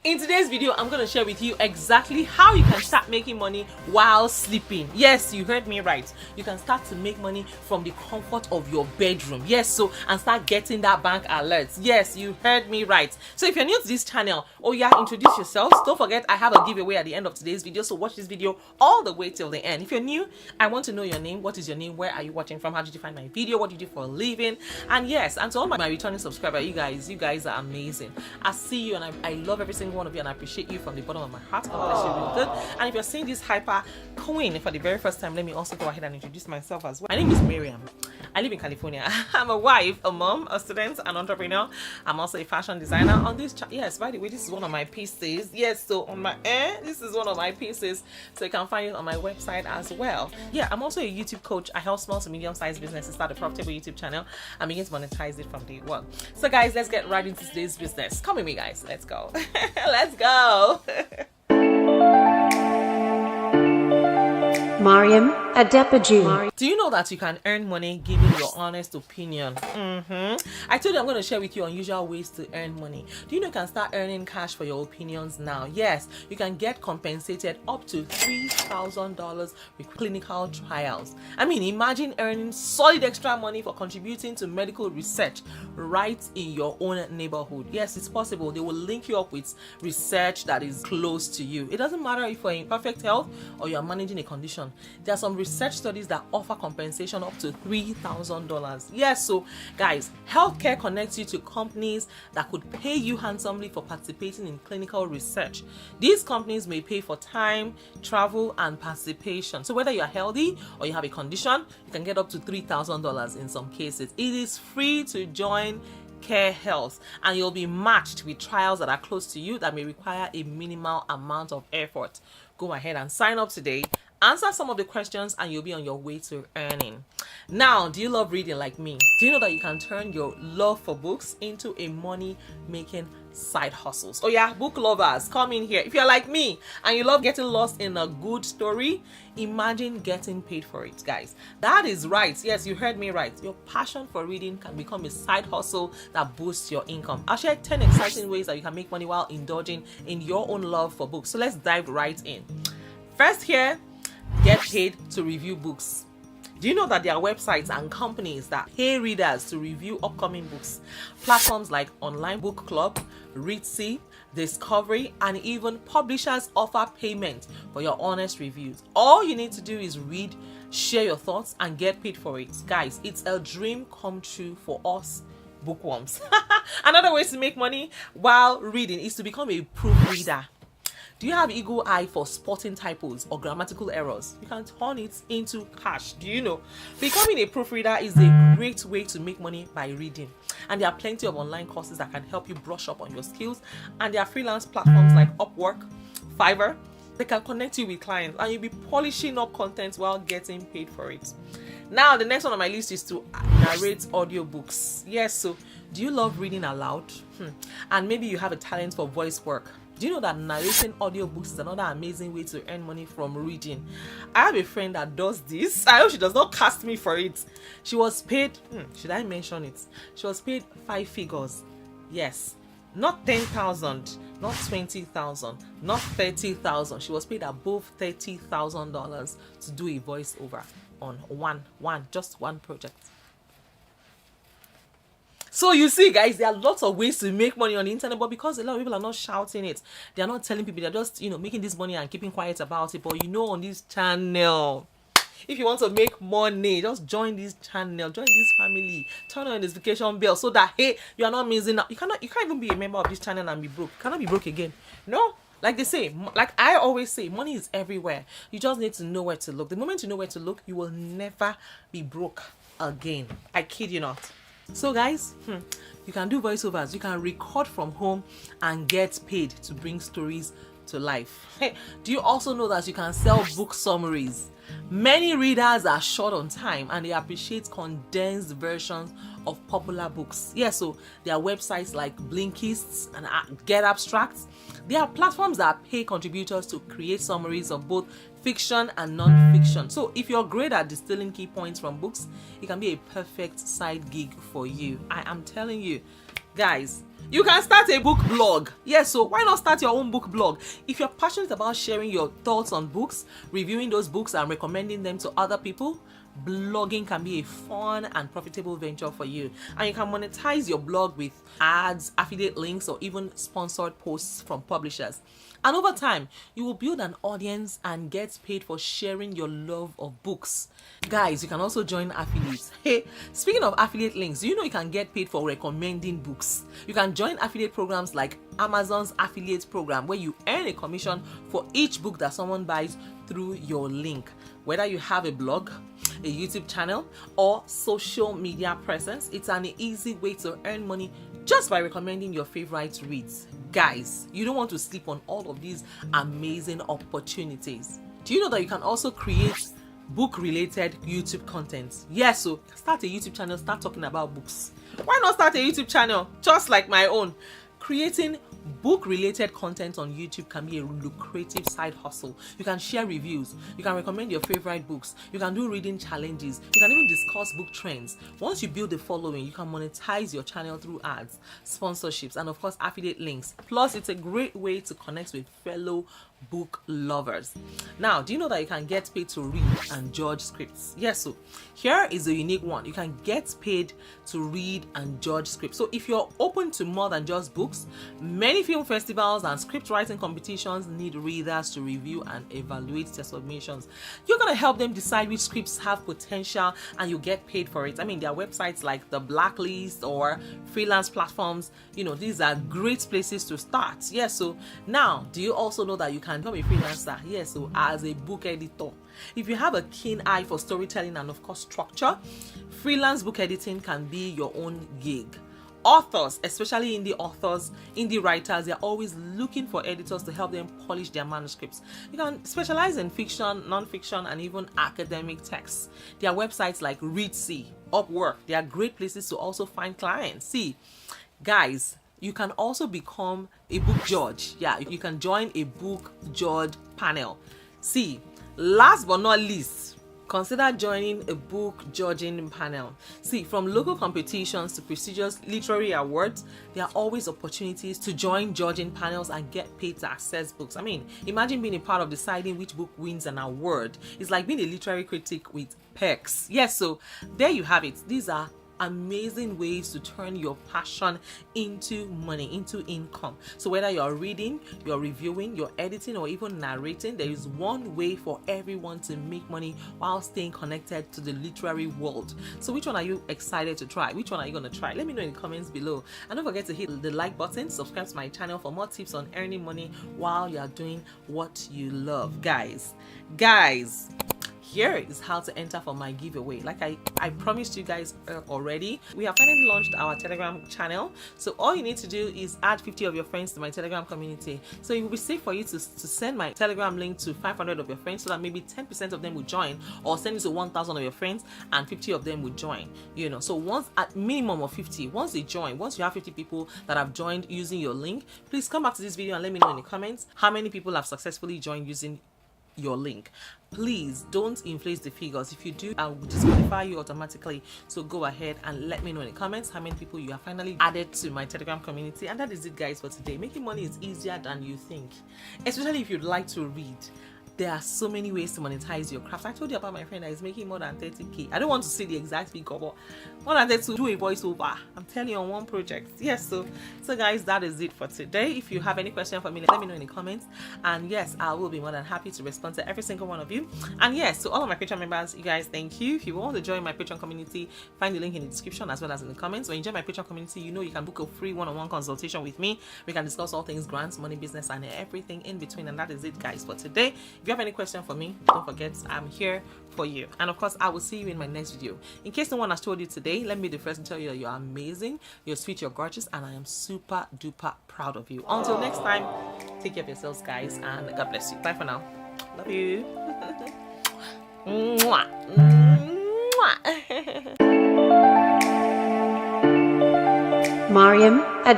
In today's video, I'm going to share with you exactly how you can start making money while sleeping. Yes, you heard me right. You can start to make money from the comfort of your bedroom. Yes, and start getting that bank alerts. Yes, you heard me right. So if you're new to this channel, introduce yourselves. Don't forget, I have a giveaway at the end of today's video, so watch this video all the way till the end. If you're new, I want to know your name. What is your name? Where are you watching from? How did you find my video? What do you do for a living? And yes, and to all my returning subscribers, you guys are amazing. I see you, and I love every single one of you, and I appreciate you from the bottom of my heart. God bless you really good. And if you're seeing this hyper queen for the very first time, let me also go ahead and introduce myself as well. My name is Mariam. I live in California. I'm a wife, a mom, a student, an entrepreneur. I'm also a fashion designer on this yes, by the way, this is one of my pieces. Yes, so on my this is one of my pieces, so you can find it on my website as well. Yeah, I'm also a YouTube coach. I help small to medium-sized businesses start a profitable YouTube channel and begin to monetize it from day one. So guys, let's get right into today's business. Come with me, guys. Let's go. Let's go. Mariam A. Do you know that you can earn money giving your honest opinion? I told you I'm going to share with you unusual ways to earn money. Do you know you can start earning cash for your opinions now? Yes, you can get compensated up to $3,000 with clinical trials. I mean, imagine earning solid extra money for contributing to medical research right in your own neighborhood. Yes, it's possible. They will link you up with research that is close to you. It doesn't matter if you're in perfect health or you're managing a condition. There are some research studies that offer compensation up to $3,000. Yes, so guys, healthcare connects you to companies that could pay you handsomely for participating in clinical research. These companies may pay for time, travel, and participation. So whether you're healthy or you have a condition, you can get up to $3,000 in some cases. It is free to join Care Health, and you'll be matched with trials that are close to you that may require a minimal amount of effort. Go ahead and sign up today. Answer some of the questions and you'll be on your way to earning. Now, do you love reading like me? Do you know that you can turn your love for books into a money-making side hustles? Oh yeah, book lovers, come in here. If you're like me and you love getting lost in a good story, imagine getting paid for it, guys. That is right. Yes, you heard me right. Your passion for reading can become a side hustle that boosts your income. I'll share 10 exciting ways that you can make money while indulging in your own love for books. So let's dive right in. First here, get paid to review books. Do you know that there are websites and companies that pay readers to review upcoming books? Platforms like Online Book Club, Readsy, Discovery, and even publishers offer payment for your honest reviews. All you need to do is read, share your thoughts, and get paid for it. Guys, it's a dream come true for us bookworms. Another way to make money while reading is to become a proofreader. Do you have eagle eye for spotting typos or grammatical errors? You can turn it into cash. Do you know? Becoming a proofreader is a great way to make money by reading. And there are plenty of online courses that can help you brush up on your skills. And there are freelance platforms like Upwork, Fiverr. They can connect you with clients and you'll be polishing up content while getting paid for it. Now, the next one on my list is to narrate audiobooks. Yes, so do you love reading aloud? And maybe you have a talent for voice work. Do you know that narrating audiobooks is another amazing way to earn money from reading? I have a friend that does this. I hope she does not cast me for it. She was paid, should I mention it? She was paid 5 figures. Yes, not 10,000, not 20,000, not 30,000. She was paid above $30,000 to do a voiceover on just one project. So you see, guys, there are lots of ways to make money on the internet, but because a lot of people are not shouting it, they are not telling people, they're just, making this money and keeping quiet about it. But on this channel, if you want to make money, just join this channel, join this family, turn on the notification bell so that, hey, you are not missing out. You can't even be a member of this channel and be broke. You cannot be broke again. No. Like they say, like I always say, money is everywhere. You just need to know where to look. The moment you know where to look, you will never be broke again. I kid you not. So guys, you can do voiceovers, you can record from home and get paid to bring stories to life. Hey, do you also know that you can sell book summaries? Many readers are short on time and they appreciate condensed versions of popular books. Yeah, so there are websites like Blinkists and Get Abstracts. There are platforms that pay contributors to create summaries of both fiction and non-fiction. So if you're great at distilling key points from books, it can be a perfect side gig for you. I am telling you, Guys, you can start a book blog. Yes, so why not start your own book blog? If you're passionate about sharing your thoughts on books, reviewing those books and recommending them to other people, blogging can be a fun and profitable venture for you. And you can monetize your blog with ads, affiliate links, or even sponsored posts from publishers. And over time, you will build an audience and get paid for sharing your love of books. Guys, you can also join affiliates. Hey, speaking of affiliate links, do you know you can get paid for recommending books? You can join affiliate programs like Amazon's affiliate program, where you earn a commission for each book that someone buys through your link. Whether you have a blog, a YouTube channel, or social media presence, it's an easy way to earn money just by recommending your favorite reads. Guys, you don't want to sleep on all of these amazing opportunities. Do you know that you can also create book-related YouTube content? Yes, so start a YouTube channel, start talking about books. Why not start a YouTube channel just like my own? Creating book-related content on YouTube can be a lucrative side hustle. You can share reviews, you can recommend your favorite books, you can do reading challenges, you can even discuss book trends. Once you build a following, you can monetize your channel through ads, sponsorships, and of course affiliate links. Plus, it's a great way to connect with fellow book lovers. Now, do you know that you can get paid to read and judge scripts? Yes, so here is a unique one. You can get paid to read and judge scripts. So if you're open to more than just books, many film festivals and script writing competitions need readers to review and evaluate their submissions. You're going to help them decide which scripts have potential, and you get paid for it. I mean, there are websites like the Blacklist or freelance platforms. You know, these are great places to start. Yes, so now, do you also know that you can become a freelancer? Yes, so as a book editor. If you have a keen eye for storytelling and of course structure, freelance book editing can be your own gig. Authors, especially indie writers, they're always looking for editors to help them polish their manuscripts. You can specialize in fiction, non-fiction, and even academic texts. There are websites like Readsy, Upwork. They are great places to also find clients. See, guys, you can also become a book judge. Yeah, you can join a book judge panel. See, last but not least, consider joining a book judging panel. See, from local competitions to prestigious literary awards, there are always opportunities to join judging panels and get paid to access books. I mean, imagine being a part of deciding which book wins an award. It's like being a literary critic with perks. Yes, so there you have it. These are amazing ways to turn your passion into money, into income. So whether you're reading, you're reviewing, you're editing, or even narrating, there is one way for everyone to make money while staying connected to the literary world. So which one are you excited to try? Which one are you going to try? Let me know in the comments below. And don't forget to hit the like button, subscribe to my channel for more tips on earning money while you're doing what you love. Guys, here is how to enter for my giveaway. Like I promised you guys already, we have finally launched our Telegram channel. So all you need to do is add 50 of your friends to my Telegram community. So it will be safe for you to send my Telegram link to 500 of your friends, so that maybe 10% of them will join, or send it to 1,000 of your friends and 50 of them will join. You know, so once at minimum of 50, once they join, once you have 50 people that have joined using your link, please come back to this video and let me know in the comments how many people have successfully joined using your link. Please don't inflate the figures. If you do, I will disqualify you automatically. So go ahead and let me know in the comments how many people you have finally added to my Telegram community. And that is it, guys, for today. Making money is easier than you think, especially if you'd like to read. There are so many ways to monetize your craft. I told you about my friend that is making more than 30k. I don't want to say the exact figure, but more than that to do a voiceover. I'm telling you, on one project. Yes, so guys, that is it for today. If you have any question for me, let me know in the comments. And yes, I will be more than happy to respond to every single one of you. And yes, to all of my Patreon members, you guys, thank you. If you want to join my Patreon community, find the link in the description as well as in the comments. When you join my Patreon community, you know you can book a free one-on-one consultation with me. We can discuss all things grants, money, business, and everything in between. And that is it, guys, for today. If you have any question for me, don't forget, I'm here for you. And of course, I will see you in my next video. In case no one has told you today, let me be the first to tell you that you're amazing, you're sweet, you're gorgeous, and I am super duper proud of you. Until next time, take care of yourselves, guys, and God bless you. Bye for now. Love you. Mwah. Mwah. Mariam A.